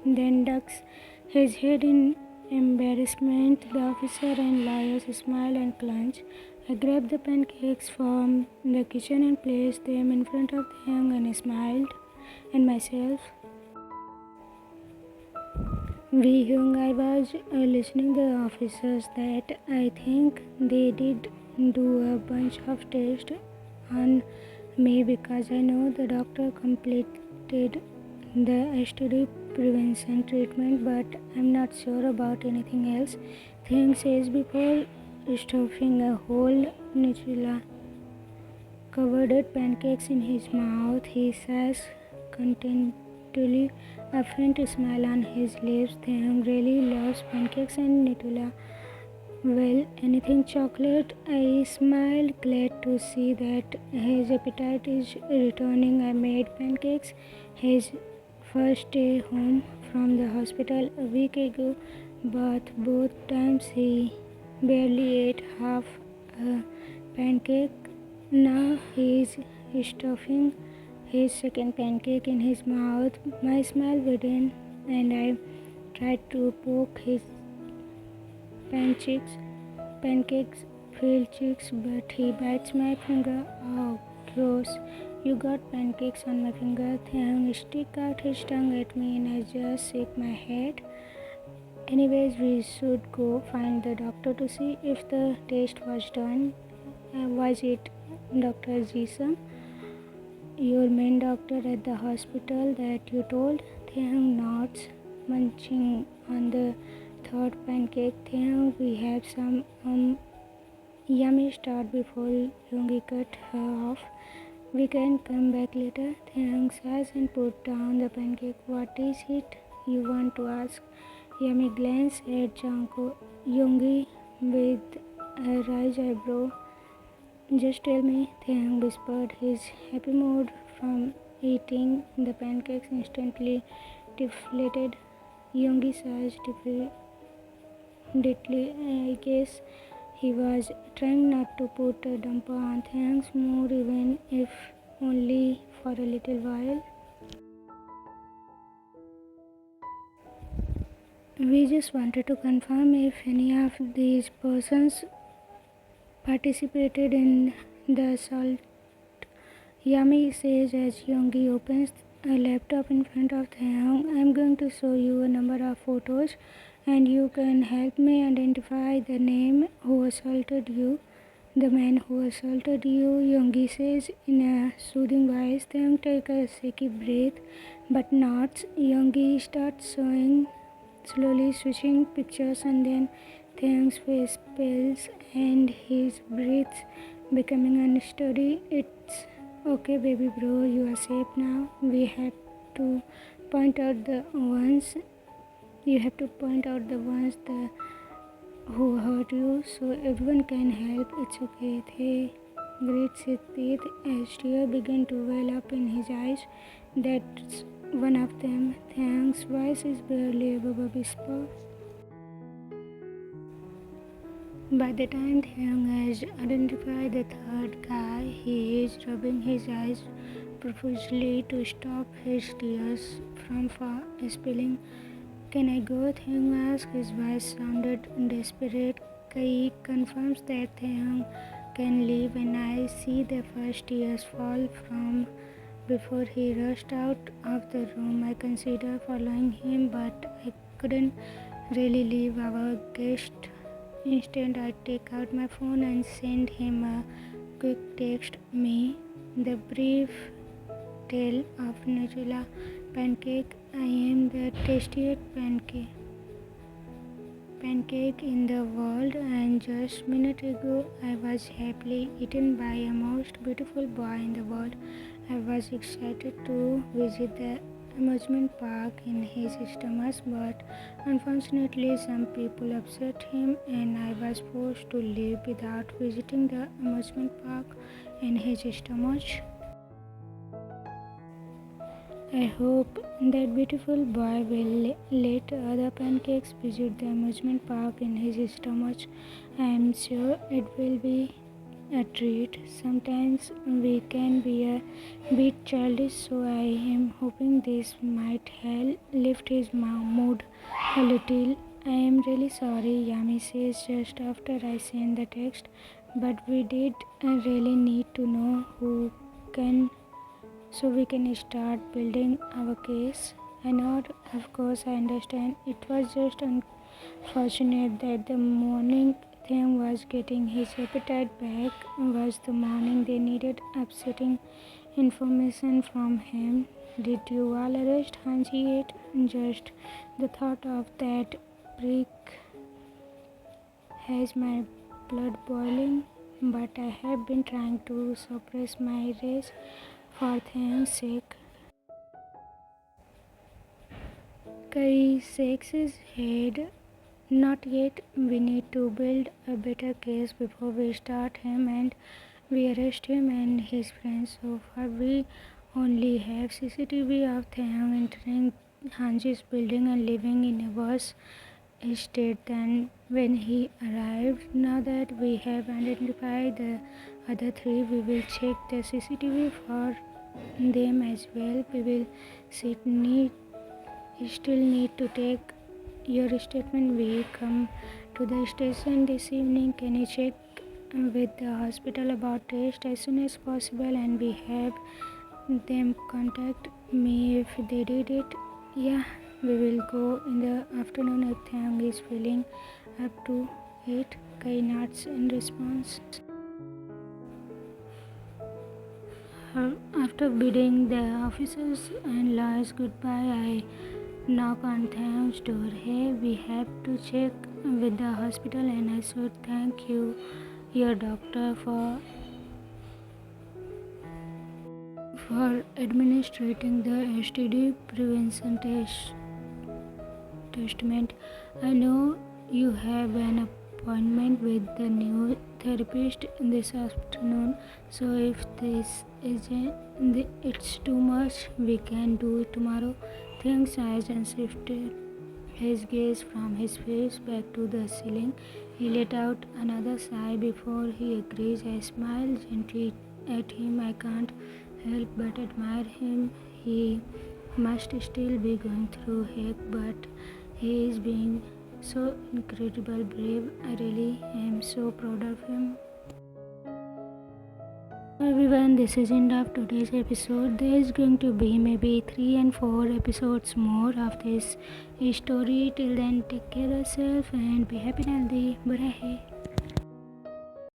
then ducks his head in embarrassment. The officer and lawyers smile and clench. I grab the pancakes from the kitchen and placed them in front of Taehyung and smiled and myself. Hyung, I was listening the officers that I think they did do a bunch of tests on me because I know the doctor completed the STD prevention treatment, but I'm not sure about anything else. Thing says before stuffing a whole Nutella covered pancakes in his mouth, he says contentedly, a faint smile on his lips. Taehyung really loves pancakes and Nutella. Well, anything chocolate? I smiled, glad to see that his appetite is returning. I made pancakes his first day home from the hospital a week ago, but both times he barely ate half a pancake. Now he is stuffing his second pancake in his mouth. My smile widened and I tried to poke his pancakes filled cheeks, but he bites my finger. Oh, gross. You got pancakes on my finger. Taehyung stick out his tongue at me and I just shake my head. Anyways, we should go find the doctor to see if the test was done. Was it Dr. Jisam, your main doctor at the hospital that you told? Taehyung nods, munching on the third pancake. Taehyung, we have some yummy start before Yoongi cut her off. We can come back later. Taehyung sighs and put down the pancake. What is it you want to ask? Yami glanced at Yoongi with a raised eyebrow. Just tell me, Taehyung whispered. His happy mood from eating the pancakes instantly deflated. Yoongi sighed deeply. I guess he was trying not to put a damper on Taehyung's mood, even if only for a little while. We just wanted to confirm if any of these persons participated in the assault, Yami says as Yoongi opens a laptop in front of Taehyung. I'm going to show you a number of photos and you can help me identify the name who assaulted you. The man who assaulted you, Yoongi says in a soothing voice. Taehyung takes a shaky breath but nods. Yoongi starts showing, slowly switching pictures, and then Taehyung's face pales and his breath becoming unsteady. It's okay, baby bro, you are safe now. We have to point out the ones. You have to point out the ones who hurt you, so everyone can help. It's okay. They grits his teeth as tears begin to well up in his eyes. That's one of them. Taehyung's voice is barely above a whisper. By the time Taehyung has identified the third guy, he is rubbing his eyes profusely to stop his tears from spilling. Can I go? Taehyung asked. His voice sounded desperate. Kai confirms that Taehyung can leave, and I see the first tears fall from before he rushed out of the room. I considered following him, but I couldn't really leave our guest. Instead, I take out my phone and send him a quick text. Me, the brief tale of Nutella pancake. I am the tastiest pancake in the world, and just a minute ago I was happily eaten by a most beautiful boy in the world. I was excited to visit the amusement park in his stomach, but unfortunately some people upset him and I was forced to leave without visiting the amusement park in his stomach. I hope that beautiful boy will let other pancakes visit the amusement park in his stomach. I am sure it will be a treat. Sometimes we can be a bit childish, so I am hoping this might help lift his mood a little. I am really sorry, Yami says just after I send the text, but we did really need to know who can so we can start building our case. I know, of course, I understand. It was just unfortunate that the morning Taehyung was getting his appetite back was the morning they needed upsetting information from him. Did you all arrest Hanji yet? Just the thought of that prick has my blood boiling, but I have been trying to suppress my rage for Taehyung's sake. Kai shakes his head. Not yet. We need to build a better case before we start him and we arrest him and his friends. So far we only have CCTV of Taehyung entering Hanji's building and living in a worse state than when he arrived. Now that we have identified the other three, we will check the CCTV for them as well. We will still need to take your statement. We come to the station this evening. Can you check with the hospital about test as soon as possible, and we have them contact me if they did it. Yeah, we will go in the afternoon if Taehyung is feeling up to it. Kai nods in response. After bidding the officers and lawyers goodbye, I knock on Taehyung's door. Hey, we have to check with the hospital, and I should thank you, your doctor, for for administrating the STD prevention testament. I know you have an appointment with the new therapist this afternoon, so if it's too much, we can do it tomorrow. Things eyes and shifted his gaze from his face back to the ceiling. He let out another sigh before he agrees. I smile gently at him. I can't help but admire him. He must still be going through heck, but he is being so incredibly brave. I really am so proud of him. Everyone, this is end of today's episode. There is going to be maybe 3 and 4 episodes more of this story. Till then, take care of yourself and be happy and healthy. Bye.